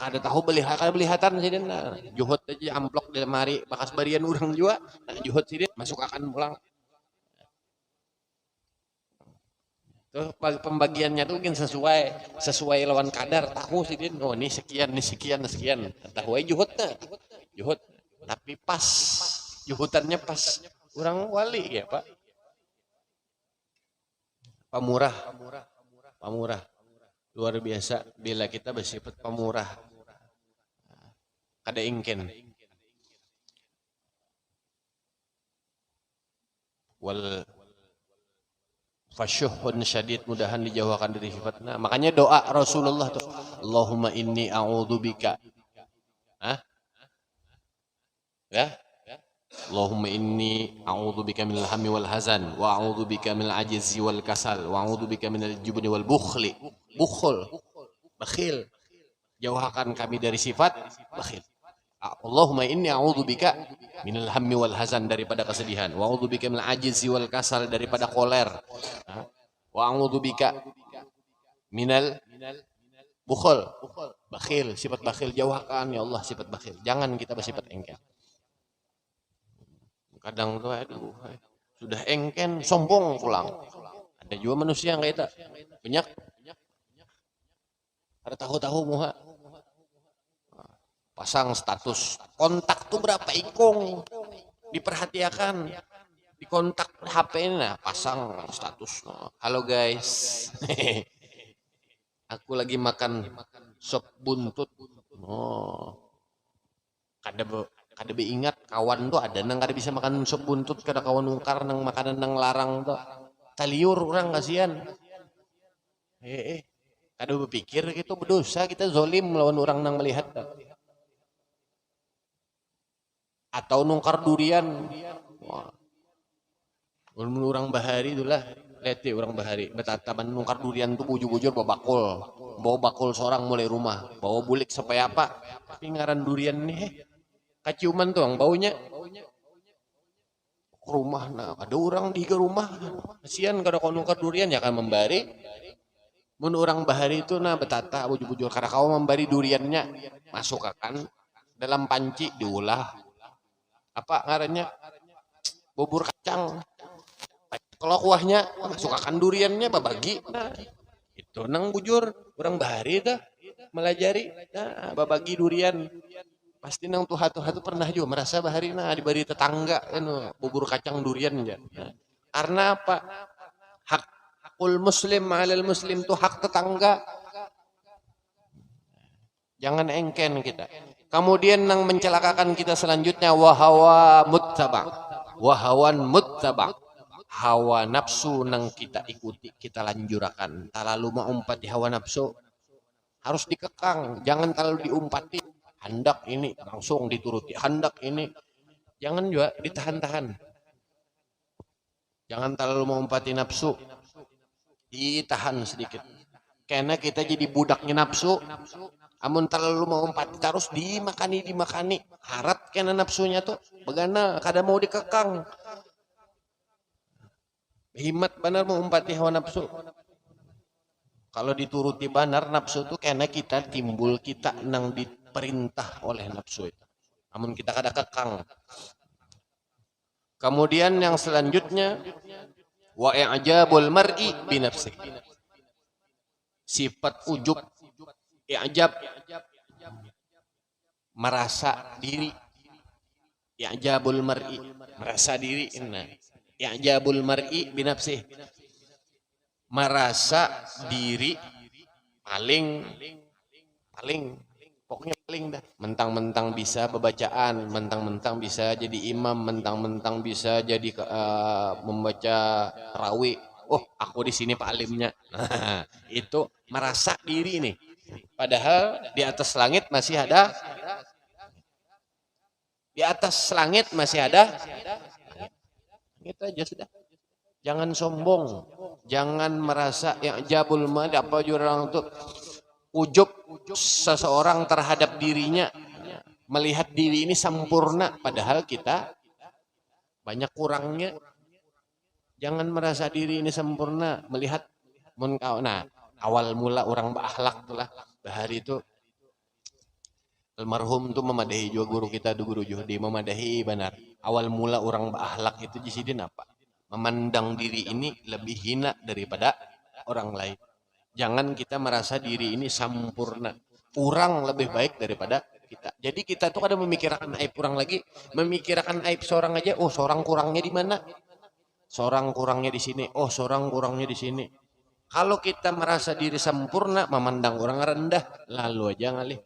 Kada tahu belihatan Sidin, nah juhut aja amplok di lemari, bakas barian urang juga. Nah, juhut Sidin masuk akan pulang. Tuh pembagiannya tuh mungkin sesuai lawan kadar, tahu Sidin. Oh, ini sekian. Tahu aja juhut. Tapi pas juhutannya pas orang wali ya, Pak. Pamurah. Luar biasa bila kita bersifat pemurah. Kada ingken. Wal fasyuhun syadid, mudahan dijauhkan dari sifatnya. Makanya doa Rasulullah tuh, Allahumma inni a'udzubika. Ya? Allahumma inni a'udzubika minal hammi wal hazan wa a'udzubika minal ajzi wal kasal wa a'udzubika minal jubni wal bukhli. Bakhil. Jauhkan kami dari sifat bakhil. Allahumma inni a'udzubika minal hammi wal hazan, daripada kesedihan. Wa a'udzubika minal ajzi wal kasal, daripada koler. Wa a'udzubika minal bukhul. Bakhil, sifat bakhil jauhkan ya Allah sifat bakhil. Jangan kita bersifat engkel. Kadang tuh aduh, sudah engken sombong pulang. Ada juga manusia yang kayak itu. Banyak. Ada tahu-tahu muha. Pasang status kontak tuh berapa ikung, diperhatikan di kontak HP ini, nah pasang status. Halo guys, aku lagi makan sop buntut. Kada ingat kawan tuh ada nang kada bisa makan sop buntut, kada kawan ungkar nang makanan nang larang tuh. Taliur orang kasihan. Kada berpikir gitu, berdosa kita zolim lawan orang nang melihat. Atau nungkar durian. Wah. Mun urang bahari itulah lete urang bahari betataban nungkar durian tuh bujur-bujur bawa bakul seorang mulai rumah bawa bulik supaya apa tapi ngaran durian nih kaciuman tuh ang baunya rumah nah ada orang di rumah kasihan kada kau nungkar durian ya kan membari mun urang bahari itu nah betata bujur-bujur karena kau membari duriannya masuk akan dalam panci diolah apa ngarannya bubur kacang. Kalau kuahnya masuk akan duriannya babagi. Nah, itu nang bujur orang bahari dah melajari. Nah, babagi durian. Pasti nang tuha-tuha itu pernah juga merasa bahari nah dibari tetangga kan bubur kacang durian ya. Nah, karena apa? Hakul muslim ma'alal muslim tuh hak tetangga. Jangan engken kita. Kemudian nang mencelakakan kita selanjutnya wahawa muttaba. Wahawan muttaba. Hawa nafsu nang kita ikuti kita lanjurakan terlalu mengumpati hawa nafsu harus dikekang jangan terlalu diumpati hendak ini langsung dituruti hendak ini jangan juga ditahan-tahan jangan terlalu mengumpati nafsu ditahan sedikit karena kita jadi budaknya nafsu amun terlalu mengumpati terus dimakani harat kena nafsunya tuh begana kada mau dikekang himat benar mengumpati hawa nafsu. Kalau dituruti benar nafsu itu karena kita timbul kita nang diperintah oleh nafsu itu. Namun kita kada kekang. Kemudian yang selanjutnya wa i'jabul mar'i bi nafsihi. Sifat ujub i'jab merasa diri. I'jabul mar'i merasa diri. Nah. I'jabul mar'i binafsih merasa diri paling pokoknya paling dah mentang-mentang bisa bebacaan mentang-mentang bisa jadi imam mentang-mentang bisa jadi membaca rawi oh aku di sini pak alimnya itu merasa diri nih padahal di atas langit masih ada itu aja sudah. Jangan sombong, jangan merasa yang jabul mad apa orang tuh ujub seseorang terhadap dirinya melihat diri ini sempurna padahal kita banyak kurangnya. Jangan merasa diri ini sempurna melihat mun kau nah awal mula orang berakhlak tuh lah bahari itu almarhum tuh memadahi juga guru kita guru Juhdi memadahi benar awal mula orang berakhlak itu di sini apa memandang diri ini lebih hina daripada orang lain jangan kita merasa diri ini sempurna orang lebih baik daripada kita jadi kita tuh kadang memikirkan aib orang lagi memikirkan aib seorang aja oh seorang kurangnya di mana seorang kurangnya di sini oh seorang kurangnya di sini kalau kita merasa diri sempurna memandang orang rendah lalu aja ngalih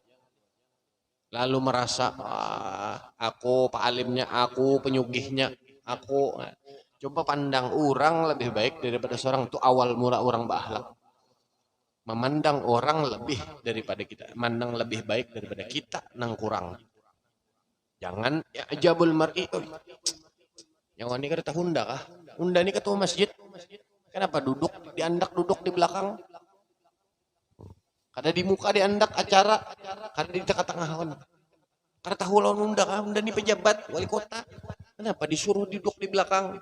lalu merasa aku pak alimnya, aku penyugihnya, aku coba pandang orang lebih baik daripada seorang itu awal mula orang berakhlak. Memandang orang lebih daripada kita, mandang lebih baik daripada kita nang kurang. Jangan ya jabul mar'i. Yang ini kada tahu hunda kah? Hunda ini ketua masjid. Kenapa duduk duduk di belakang? Kada di muka diandak acara, kada di tengah-tengah. Kada tahu lawan unda ni pejabat wali kota. Kenapa disuruh duduk di belakang?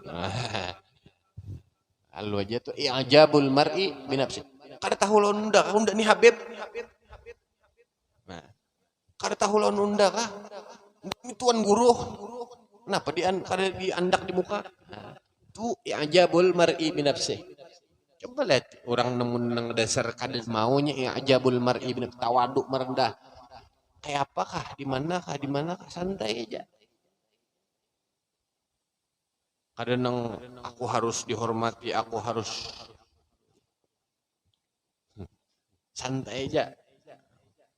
Lalu aja tuh i'jabul mar'i binafsi. Kada tahu lawan unda ni Habib. Nah, kada tahu lawan unda kah? Ini tuan guru. Kenapa kada diandak di muka? Nah, itu i'jabul mar'i binafsi. Coba lihat orang nang dasar kada maunya i'jabul mar'i bin tawaduk merendah. Kayak apakah di manakah santai aja. Kadang aku harus dihormati, aku harus santai aja.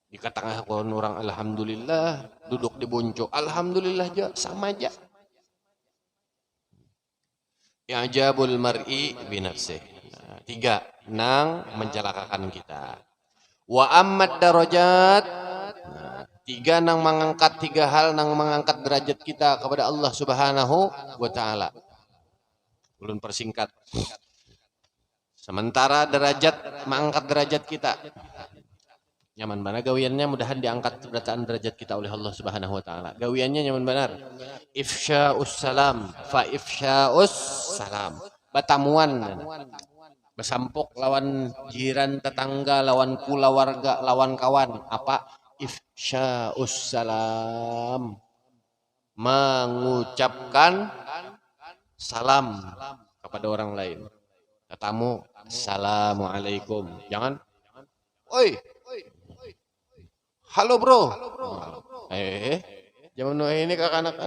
Dikatakan aku orang alhamdulillah, duduk di bonco, alhamdulillah aja sama aja. I'jabul mar'i binafsihi. 3 nang mencelakakan kita wa ammat darajat 3 nang mengangkat 3 hal nang mengangkat derajat kita kepada Allah Subhanahu wa taala Ulun persingkat. Sementara derajat mengangkat derajat kita. Nyaman benar gawiannya, mudahan diangkat bacaan derajat kita oleh Allah Subhanahu wa taala. Gawiannya nyaman benar. Ifsya'us salam, fa ifsya'us salam. Batamuan, besampuk lawan jiran tetangga, lawan kula warga, lawan kawan. Apa? Ifsya'us salam. Mengucapkan salam kepada orang lain. Tetamu, assalamualaikum. Jangan, oi, halo bro. Zaman ini kakak-anak.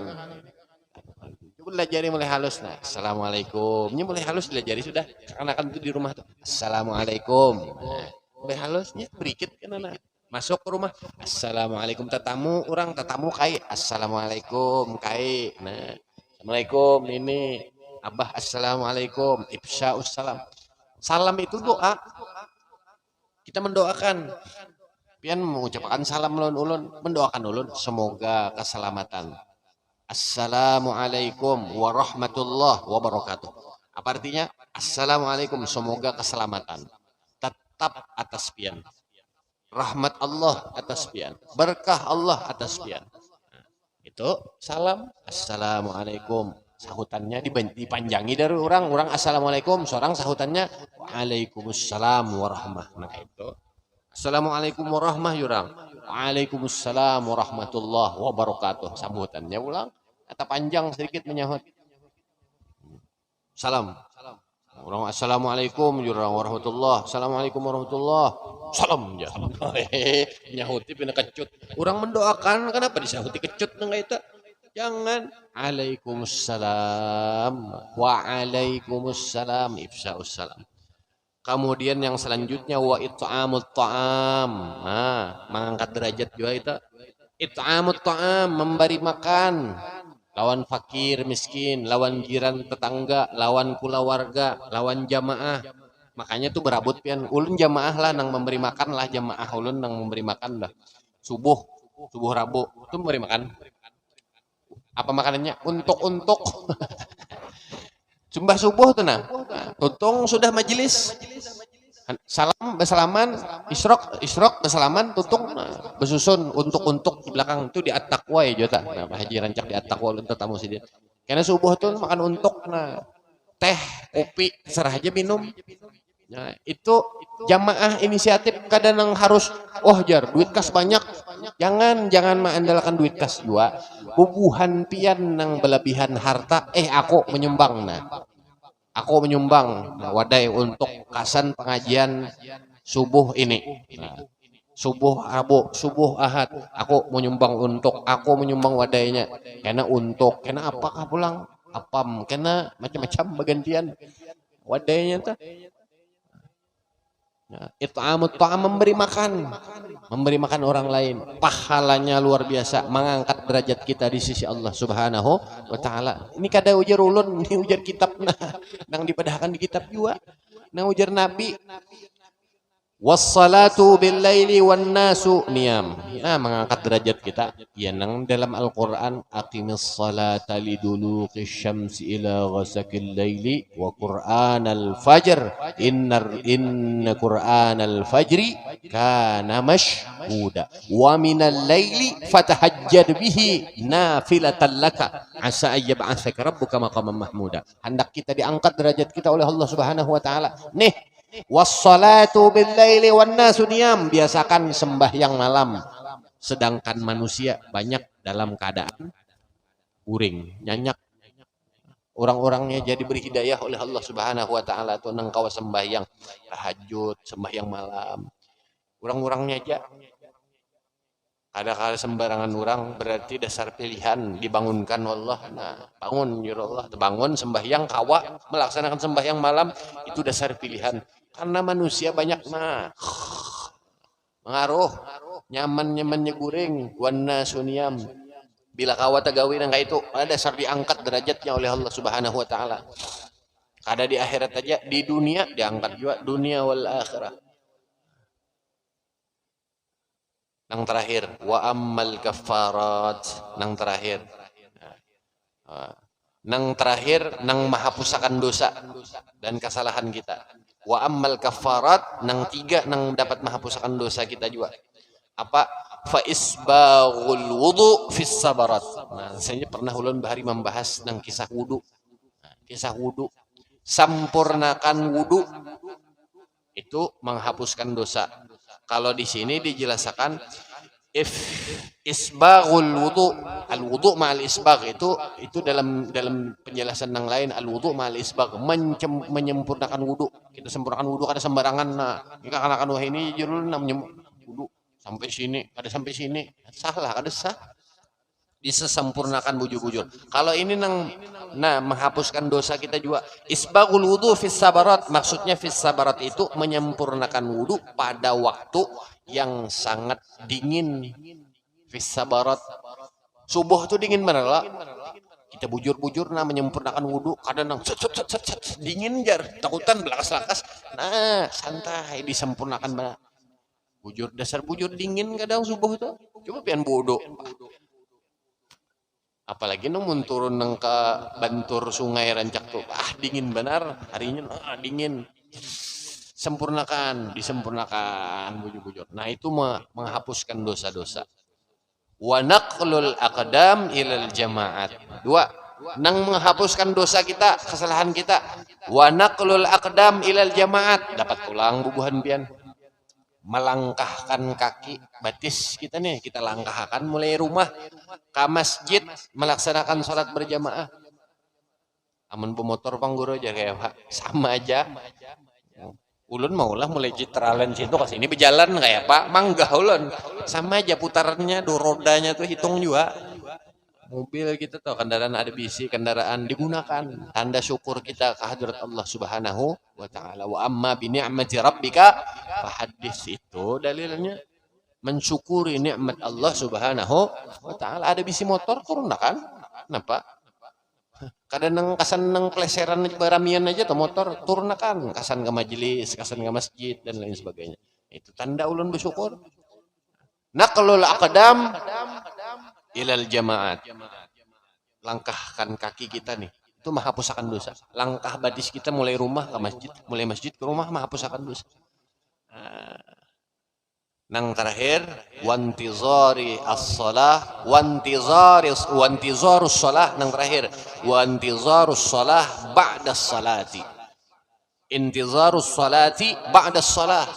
Coba belajar mulai halus. Nah, assalamualaikum. Ini mulai halus belajar sudah. Kakak-anak itu di rumah tuh. Assalamualaikum. Nah, mulai halusnya berikit kan anak. Masuk ke rumah. Assalamualaikum tetamu, orang tetamu kai. Assalamualaikum kai. Nah, assalamualaikum ini. Abah assalamualaikum. Ifsya'us salam. Salam itu doa. Kita mendoakan. Pian mengucapkan salam ulun, mendoakan ulun semoga keselamatan. Assalamualaikum warahmatullahi wabarakatuh. Apa artinya? Assalamualaikum, semoga keselamatan tetap atas pian. Rahmat Allah atas pian. Berkah Allah atas pian. Nah, itu salam. Assalamualaikum. Sahutannya dipanjangi dari orang assalamualaikum, seorang sahutannya waalaikumsalam warahmatullahi. Nah itu assalamualaikum warahmatullahi yurang. Waalaikumsalam warahmatullahi wabarakatuh. Sambutannya ulang atau panjang sedikit menyahut. Salam. Orang assalamualaikum yurang warahmatullahi. Assalamualaikum warahmatullahi. Salam ya. Nyahuti pindah kecut. Orang mendoakan kenapa disahuti kecut enggak itu? Jangan. Waalaikumsalam. Waalaikumsalam. Ifsya'us salam. Kemudian yang selanjutnya wa it'amut ta'am. Nah, mengangkat derajat juga itu. It'amut ta'am, memberi makan. Lawan fakir, miskin, lawan jiran tetangga, lawan kula warga, lawan jamaah. Makanya tuh berabut pian. Ulun jamaah lah nang memberi makan lah, jamaah ulun nang memberi makan lah. Subuh Rabu itu memberi makan. Apa makanannya? Untuk Sumbah subuh tuh nah. Tutung sudah majelis. Salam bersalaman, isrok bersalaman, tutung besusun untuk di belakang itu di at-taqwa ya jota. Nah, Pak Haji rancak di at-taqwa untuk tamu sih dia. Karena subuh tuh makan untuk nah teh, kopi, serah aja minum. Nah, itu jamaah inisiatif kadang harus jar duit kas banyak. Jangan mengandalkan duit kas juga. Bubuhan pian nang berlebihan harta, aku menyumbang nah. Aku menyumbang wadai untuk kasan pengajian subuh ini. Nah, subuh Rabu, subuh Ahad, aku menyumbang wadainya. Karena apakah pulang? Apam, karena macam-macam bagantian wadainya tuh. It'amut ta'am, memberi makan orang lain, pahalanya luar biasa, mengangkat derajat kita di sisi Allah Subhanahu wa taala. Ini kada ujar ulun, ini ujar kitab nang dipadahkan di kitab juga. Nang ujar Nabi wassalatu bil laili wan nasu niyam. Nah, mengangkat derajat kita ya nang dalam Al-Qur'an aqimis salata liduluqis syamsi ila ghasaqil laili wa qur'anal fajr inna qur'anal fajri kana mashhuda wa minal laili fatahajjad bihi nafilatan laka asa ayyab'atsaka rabbuka maqaman mahmuda. Hendak kita diangkat derajat kita oleh Allah Subhanahu wa taala. Nih wassalatu bil laili wan nasu niyam, biasakan sembahyang malam sedangkan manusia banyak dalam keadaan uring nyanyak. Orang-orangnya jadi beri hidayah oleh Allah Subhanahu wa taala tuh nang kawa sembahyang tahajud, sembahyang malam. Orang-orangnya aja kadang-kadang sembarangan orang, berarti dasar pilihan dibangunkan Allah. Nah, bangun ya Allah, bangun sembahyang kawa melaksanakan sembahyang malam itu dasar pilihan. Karena manusia banyak mengaruh nyaman-nyamannya guring wana sunyam. Bila kawa tagawi nang itu ada dasar diangkat derajatnya oleh Allah Subhanahu wa taala. Kada di akhirat aja, di dunia diangkat juga, dunia wal akhirah. Nang terakhir wa ammal kafarat, nang terakhir Nang terakhir nang menghapusakan dosa dan kesalahan kita. Wa ammal kafarat nang tiga nang dapat menghapuskan dosa kita juga. Apa? Fa isbaghul wudu fis sabarat. Nah, saya pernah ulun bahari membahas nang kisah wudu. Nah, kisah wudu. Sampurnakan wudu itu menghapuskan dosa. Kalau di sini dijelaskan if isbaghul wudu, al wudu ma'al isbagh itu dalam penjelasan yang lain, al wudu ma'al isbagh menyempurnakan wudu. Kita sempurnakan wudu kada sembarangan. Nah, jika anak wah ini jurul namanya wudu sampai sini, kada sampai sini. Salah, kada sah. Bisa sempurnakan bujur-bujur. Kalau ini menghapuskan dosa kita juga. Isbaghul wudu fis sabarat, maksudnya fis sabarat itu menyempurnakan wudu pada waktu yang sangat dingin. Fis sabarat. Subuh itu dingin benar lah. Kita bujur-bujur menyempurnakan wudu, kadang dingin jar, takutan belakas-lakas. Nah, santai disempurnakan benar. Bujur dasar bujur dingin kadang subuh itu. Coba pian bodoh. Apalagi namun turun nang ke bantur sungai rancak tuh, dingin benar harinya, dingin. Disempurnakan bujur-bujur. Nah itu menghapuskan dosa-dosa. Wa naqlul aqdam ilal jamaat. Dua, nang menghapuskan dosa kita, kesalahan kita. Wa naqlul aqdam ilal jamaat. Dapat pulang bubuhan pian. Melangkahkan kaki batis kita nih, kita langkahkan mulai rumah ke masjid melaksanakan sholat berjamaah. Amun pemotor pangguru aja kayak Pak, sama aja. Ulun maulah mulai Citraland situ ke sini berjalan kayak Pak, manggah ulun. Sama aja putarannya, rodanya tuh hitung juga. Mobil kita tuh kendaraan ada bisi, kendaraan digunakan. Tanda syukur kita kehadirat Allah Subhanahu wa taala. Wa amma bi ni'mati rabbika fahaddits, itu dalilnya mensyukuri nikmat Allah Subhanahu wa taala. Ada bisi motor turun kan? Kenapa? Kadang nang kasan nang pleseran baramian aja tuh motor turun kan, kasan ke majelis, kasan ke masjid dan lain sebagainya. Itu tanda ulun bersyukur. Naqlul aqdam ilal jamaat. Langkahkan kaki kita nih, itu menghapuskan dosa. Langkah badis kita mulai rumah ke masjid, mulai masjid ke rumah menghapuskan dosa. Nang terakhir, wantizari as-salah, wantizarus salah. Nang terakhir, wantizarus salah ba'da salati. Intizarus salati ba'da salah.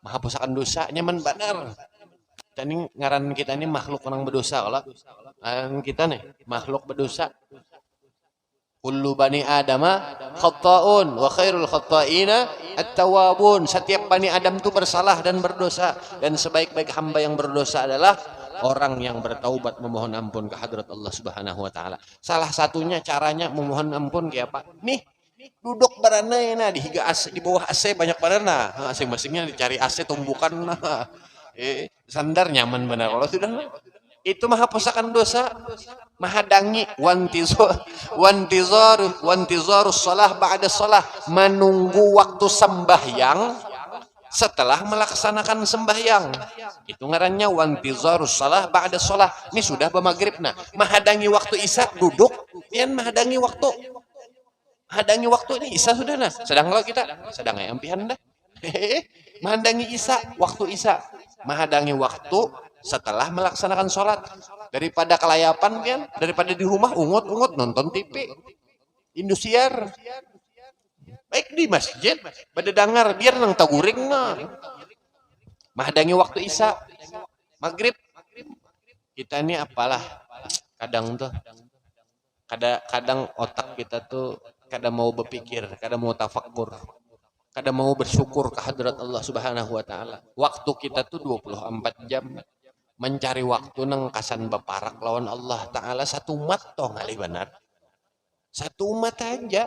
Menghapuskan dosa, nyaman benar. Kita ini ngaran kita ini makhluk orang berdosa. Kalau kita nih makhluk berdosa. Kullu bani adama khata'un wa khairul khata'ina at-tawwabun. Setiap bani Adam itu bersalah dan berdosa, dan sebaik-baik hamba yang berdosa adalah orang yang bertaubat memohon ampun ke hadrat Allah Subhanahu wa taala. Salah satunya caranya memohon ampun kayak apa? Nih, duduk baranai nah di bawah AC banyak barana. Masing-masingnya dicari AC tumbukan nah. Sandar nyaman benar kalau sudah itu menghapuskan dosa, menghadangi wantizarus shalah ba'da shalah, menunggu waktu sembahyang setelah melaksanakan sembahyang. Itu ngarannya wantizarus shalah ba'da shalah. Ini sudah bermaghrib nah, menghadangi waktu isya duduk, pian menghadangi waktu. Hadangi waktu ini isya sudah nah. Sedang kalau kita sedang ampihan dah. Menghadangi isya, waktu isya. Menghadangi waktu setelah melaksanakan sholat. Daripada kelayapan kan, daripada di rumah ungut-ungut nonton TV Indosiar. Baik di masjid pada dengar biar nang taguring nah. Menghadangi waktu isya, maghrib. Kita ini apalah kadang tuh, kadang otak kita tuh kadang mau berpikir, kadang mau tafakur, kadang mau bersyukur ke hadrat Allah Subhanahu wa taala. Waktu kita tuh 24 jam mencari waktu nang kasan beparak lawan Allah taala satu umat toh ngali benar. Satu umat aja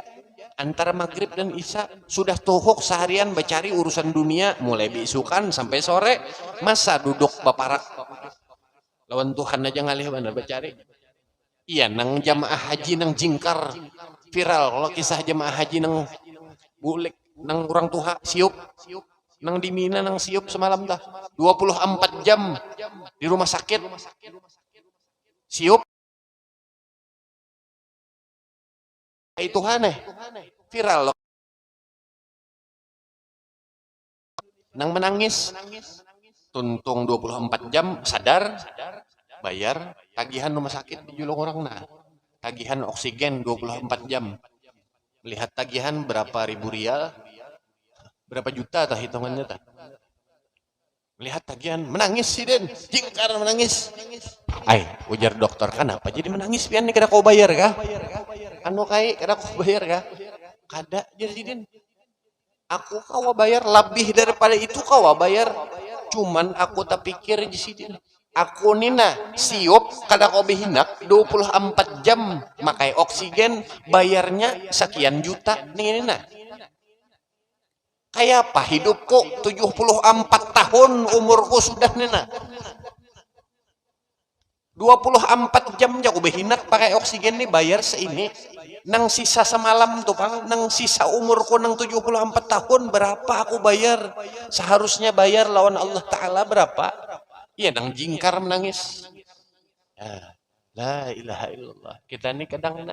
antara maghrib dan isya sudah tohok seharian bercari urusan dunia mulai bisukan sampai sore. Masa duduk beparak lawan Tuhan aja ngali benar bercari. Iya nang jamaah haji nang jingkar viral kalau kisah jamaah haji nang bulik nang orang tuha siup nang di Mina nang siup semalam dah 24 jam di rumah sakit siup Ay Tuhan viral loh. Nang menangis, tuntung 24 jam, sadar, bayar, tagihan rumah sakit di julung orang nah. Tagihan oksigen 24 jam. Melihat tagihan berapa ribu rial, berapa juta tah hitungannya tah. Melihat tagihan, menangis sih Den, jingkar menangis. Ay, ujar dokter, kenapa jadi menangis pian nih, kada kau bayar kah? Anu kai, kada kau bayar kah? Kada, jadi Den. Aku kawa bayar lebih daripada itu kawa bayar. Cuman aku tak pikir di sini. Aku nina siop kada kau behinak 24 jam makai oksigen bayarnya sekian juta nih nina. Kayak apa hidupku 74 tahun umurku sudah nina. 24 jam aku behinak pakai oksigen nih bayar seini. Nang sisa semalam tuh Pang, nang sisa umurku nang 74 tahun berapa aku bayar? Seharusnya bayar lawan Allah Ta'ala berapa? Iya nang jingkar menangis. Ya, la ilaha illallah. Kita ini kadang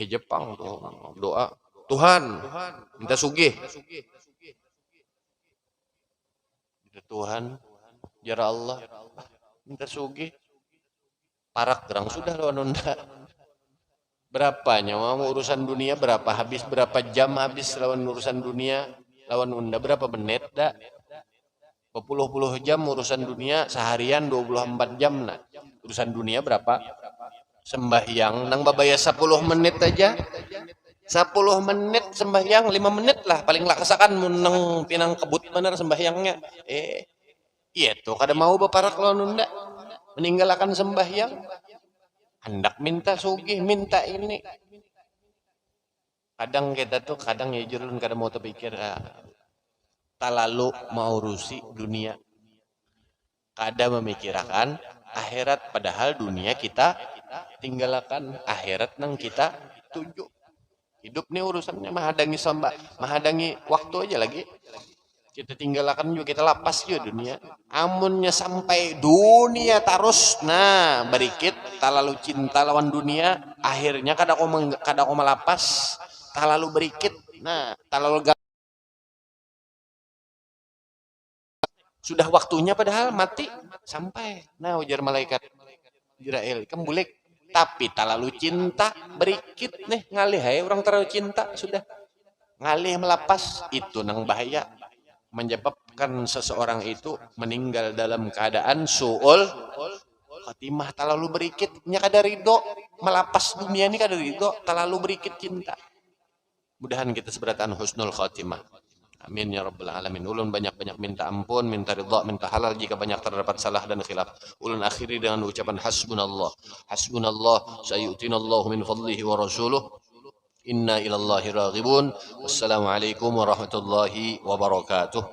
Jepang tuh doa. Tuhan, minta sugih. Minta Tuhan, jara Allah, minta sugih. Parak gerang sudah lawan Unda. Berapa nyawa urusan dunia berapa habis berapa jam habis lawan urusan dunia lawan Unda berapa menit dah berpuluh-puluh jam urusan dunia seharian 24 jam nah urusan dunia berapa sembahyang nang babaya 10 menit aja 10 menit sembahyang 5 menit lah paling laksakan nang pinang kebut bener sembahyangnya iya tuh kada mau baparak lawan Unda meninggalkan sembahyang hendak minta sugih, minta ini. Kadang kita tuh, kadang ya jurun kadang mau terpikir, tak lalu mau urusi dunia. Kadang memikirkan akhirat, padahal dunia kita tinggalkan akhirat nang kita tuju. Hidup nih urusannya mahadangi waktu aja lagi. Kita tinggalkan juga, kita lapas juga dunia. Amunnya sampai dunia terus, nah berikit, tak lalu cinta lawan dunia, akhirnya kada kau melapas, tak lalu berikit, nah tak lalu sudah waktunya padahal mati sampai. Nah ujar malaikat Jibril, kembulik, tapi tak lalu cinta berikit nih ngalih hai orang terlalu cinta sudah ngalih melapas itu nang bahaya. Menyebabkan seseorang itu meninggal dalam keadaan su'ul khatimah terlalu berikit nya kada ridho melapas dunia ini kada ridho terlalu berikit cinta. Mudahan kita seberatan husnul khatimah. Amin ya rabbal alamin. Ulun banyak-banyak minta ampun, minta ridha, minta halal jika banyak terdapat salah dan khilaf. Ulun akhiri dengan ucapan hasbunallah. Hasbunallah sayu'tinallahu min fadlihi wa rasuluh. Inna ilallahi raghibun. Wassalamualaikum warahmatullahi wabarakatuh.